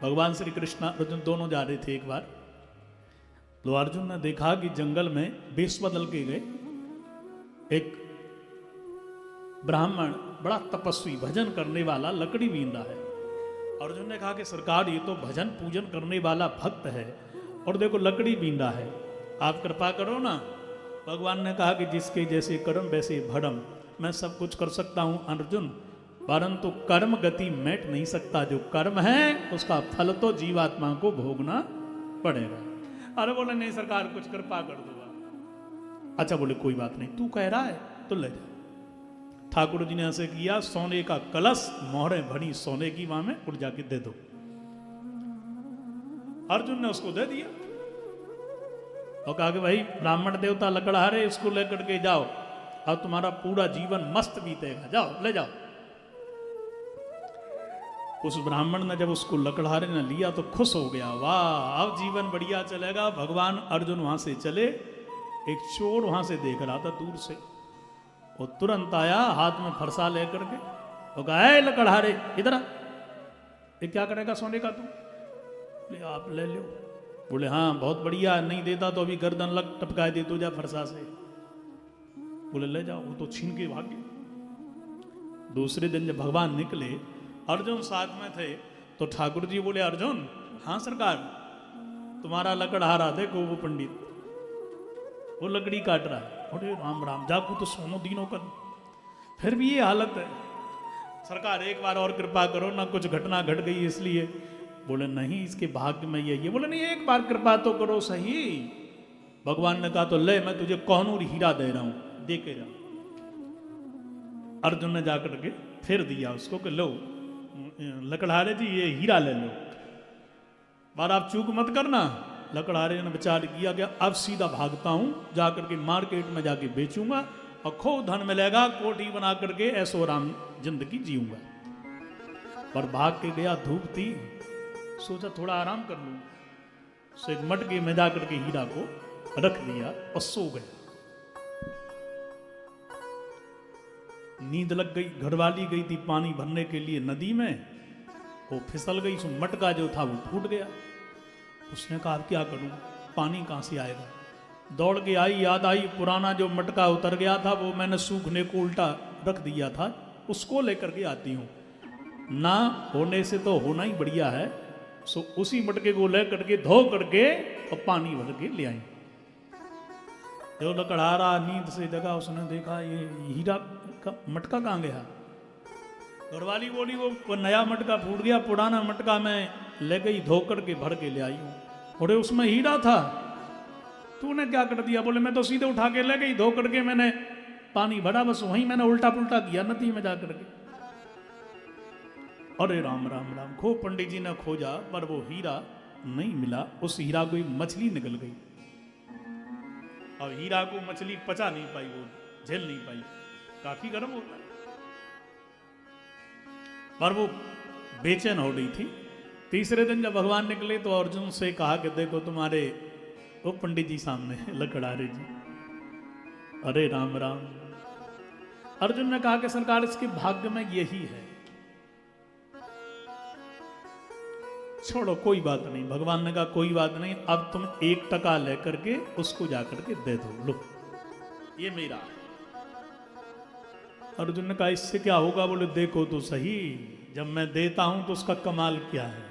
भगवान श्री कृष्ण अर्जुन दोनों जा रहे थे एक बार। तो अर्जुन ने देखा कि जंगल में वेश बदल के गए एक ब्राह्मण बड़ा तपस्वी भजन करने वाला लकड़ी बीन रहा है। अर्जुन ने कहा कि सरकार ये तो भजन पूजन करने वाला भक्त है और देखो लकड़ी बीन रहा है, आप कृपा करो ना। भगवान ने कहा कि जिसके जैसे कर्म वैसे भरम, मैं सब कुछ कर सकता हूं अर्जुन, परंतु कर्म गति मैट नहीं सकता। जो कर्म है उसका फल तो जीवात्मा को भोगना पड़ेगा। अरे बोले नहीं सरकार कुछ कृपा कर दूंगा। अच्छा बोले कोई बात नहीं, तू कह रहा है तो ले जा। ठाकुर जी ने ऐसे किया, सोने का कलश मोहरे भरी सोने की वहां में उड़ जाके दे दो। अर्जुन ने उसको दे दिया और कहा कि भाई ब्राह्मण देवता लकड़हारे, इसको लेकर के जाओ और तुम्हारा पूरा जीवन मस्त बीतेगा, जाओ ले जाओ। उस ब्राह्मण ने जब उसको लकड़हारे ने लिया तो खुश हो गया, वाह अब जीवन बढ़िया चलेगा। भगवान अर्जुन वहां से चले, एक चोर वहां से देख रहा था दूर से, वो तुरंत आया हाथ में फरसा लेकर के, वो कहा है लकड़हारे इधर आ, ये क्या करेगा सोने का तू, ले आप ले लो। बोले हाँ बहुत बढ़िया, नहीं देता तो अभी गर्दन लग टपकाए दे तो जा फरसा से। बोले ले जाओ, वो तो छीन के भाग गए। दूसरे दिन जब भगवान निकले, अर्जुन साथ में थे, तो ठाकुर जी बोले अर्जुन, हाँ सरकार तुम्हारा लकड़हारा देखो वो पंडित वो लकड़ी काट रहा है। अरे राम राम, जाकू तो सोनो दिनों का, फिर भी ये हालत है। सरकार एक बार और कृपा करो ना, कुछ घटना घट गई इसलिए। बोले नहीं इसके भाग्य में ये। बोले नहीं एक बार कृपा तो करो सही। भगवान ने कहा तो ले, मैं तुझे कोहनूर हीरा दे रहा हूं, दे के जा। अर्जुन ने जाकर के फिर दिया उसको कि लो लकड़हारे जी ये हीरा ले लो, बार आप चूक मत करना। लकड़हारे ने विचार किया कि अब सीधा भागता हूं, जाकर के मार्केट में जाके बेचूंगा और खूब धन मिलेगा, कोठी बना करके ऐसो आराम जिंदगी जीऊंगा। पर भाग के गया, धूप थी, सोचा थोड़ा आराम कर लूं, सो एक मटके में जाकर के हीरा को रख दिया और सो गया। नींद लग गई, घरवाली गई थी पानी भरने के लिए नदी में, वो फिसल गई, सो मटका जो था वो फूट गया। उसने कहा अब क्या करूं, पानी कहां से आएगा। दौड़ के आई, याद आई पुराना जो मटका उतर गया था वो मैंने सूखने को उल्टा रख दिया था, उसको लेकर के आती हूं। ना होने से तो होना ही बढ़िया है, सो उसी मटके को लेकर के धो करके और पानी भर के ले आई। जो लकड़हारा नींद से जगा, उसने देखा ये हीरा का मटका कहाँ गया। घरवाली बोली वो नया मटका फूट गया, पुराना मटका मैं ले गई धो करके भर के ले आई हूँ। बोले उसमें हीरा था, तूने क्या कर दिया। बोले मैं तो सीधे उठा के ले गई, धो करके मैंने पानी भरा, बस वहीं मैंने उल्टा पुल्टा किया नदी में जाकर के। अरे राम राम राम, खूब पंडित जी ने खोजा पर वो हीरा नहीं मिला। उस हीरा को एक मछली निकल गई और हीरा को मछली पचा नहीं पाई, वो झेल नहीं पाई, काफी गर्म होता है। पर वो बेचैन हो गई थी। तीसरे दिन जब भगवान निकले तो अर्जुन से कहा कि देखो तुम्हारे वो पंडित जी सामने लकड़हारे जी। अरे राम राम। अर्जुन ने कहा कि सरकार इसके भाग्य में यही है, छोड़ो कोई बात नहीं। भगवान ने कहा कोई बात नहीं, अब तुम 1 टका लेकर के उसको जाकर के दे दो, लो ये मेरा। अर्जुन ने कहा इससे क्या होगा। बोले देखो तो सही, जब मैं देता हूं तो उसका कमाल क्या है।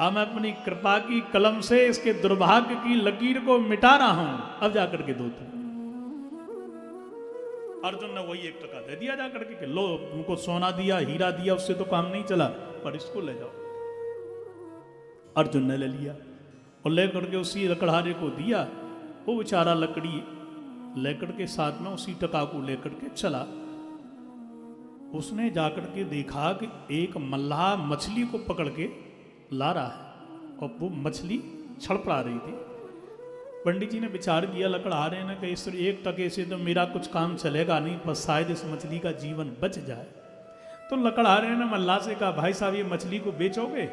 अब मैं अपनी कृपा की कलम से इसके दुर्भाग्य की लकीर को मिटा रहा हूं, अब जाकर के दो तुम। अर्जुन ने वही 1 टका दे दिया जाकर के, लो तुमको सोना दिया हीरा दिया, उससे तो काम नहीं चला, पर इसको ले जाओ। अर्जुन ने ले लिया और लेकर के उसी लकड़हारे को दिया। वो बेचारा लकड़ी लेकर के साथ में उसी टका को लेकर के चला। उसने जाकर के देखा कि एक मल्लाह मछली को पकड़ के ला रहा है और वो मछली छड़पड़ा रही थी। पंडित जी ने विचार किया, लकड़हारे ने कि इस 1 टके से तो मेरा कुछ काम चलेगा नहीं, पर शायद इस मछली का जीवन बच जाए। तो लकड़हारे ने मल्लाह से कहा भाई साहब ये मछली को बेचोगे।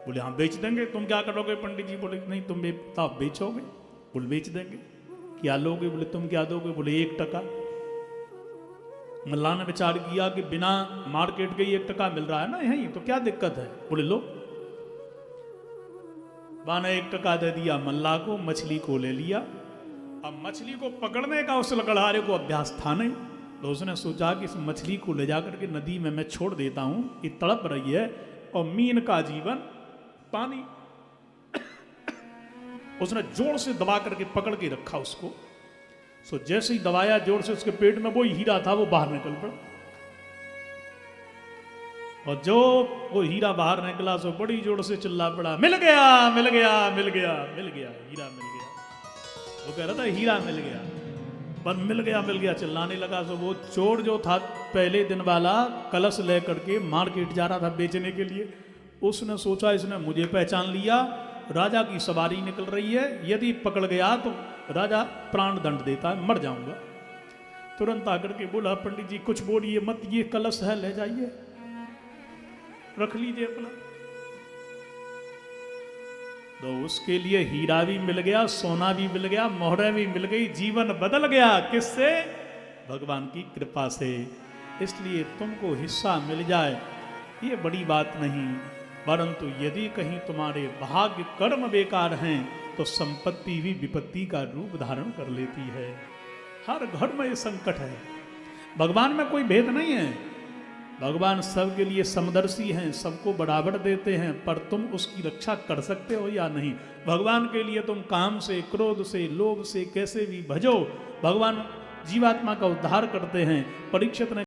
बोले हाँ बेच देंगे। तुम क्या करोगे पंडित जी। बोले नहीं तुम बेचोगे। बोले बेच देंगे। क्या लोगे। बोले तुम क्या दोगे। बोले 1 टका। मल्लाह ने विचार किया कि बिना मार्केट के 1 टका मिल रहा है ना यहीं, तो क्या दिक्कत है। बोले लो। बाने 1 टका दे दिया मल्ला को, मछली को ले लिया। अब मछली को पकड़ने का उस लकड़हारे को अभ्यास था नहीं, तो उसने सोचा कि इस मछली को ले जाकर के नदी में मैं छोड़ देता हूं, ये तड़प रही है और मीन का जीवन पानी। उसने जोर से दबा करके पकड़ के रखा उसको। सो जैसे ही दबाया जोर से, उसके पेट में वो हीरा था वो बाहर निकल पड़ा। और जो वो हीरा बाहर निकला सो बड़ी जोर से चिल्ला पड़ा, मिल गया मिल गया मिल गया मिल गया, हीरा मिल गया। वो कह रहा था हीरा मिल गया, पर मिल गया चिल्लाने लगा। सो वो चोर जो था पहले दिन वाला, कलश लेकर के मार्केट जा रहा था बेचने के लिए, उसने सोचा इसने मुझे पहचान लिया, राजा की सवारी निकल रही है, यदि पकड़ गया तो राजा प्राण दंड देता है, मर जाऊंगा। तुरंत आकर के बोला, पंडित जी कुछ बोलिए मत, ये कलश है ले जाइए, रख लीजिए अपना। तो उसके लिए हीरा भी मिल गया, सोना भी मिल गया, मोहरें भी मिल गई, जीवन बदल गया। किससे? भगवान की कृपा से। इसलिए तुमको हिस्सा मिल जाए ये बड़ी बात नहीं, परंतु यदि कहीं तुम्हारे भाग्य कर्म बेकार हैं तो संपत्ति भी विपत्ति का रूप धारण कर लेती है। हर घर में ये संकट है। भगवान में कोई भेद नहीं है, भगवान सबके लिए समदर्शी हैं, सबको बराबर देते हैं, पर तुम उसकी रक्षा कर सकते हो या नहीं। भगवान के लिए तुम काम से, क्रोध से, लोभ से कैसे भी भजो, भगवान जीवात्मा का उद्धार करते हैं। परीक्षित ने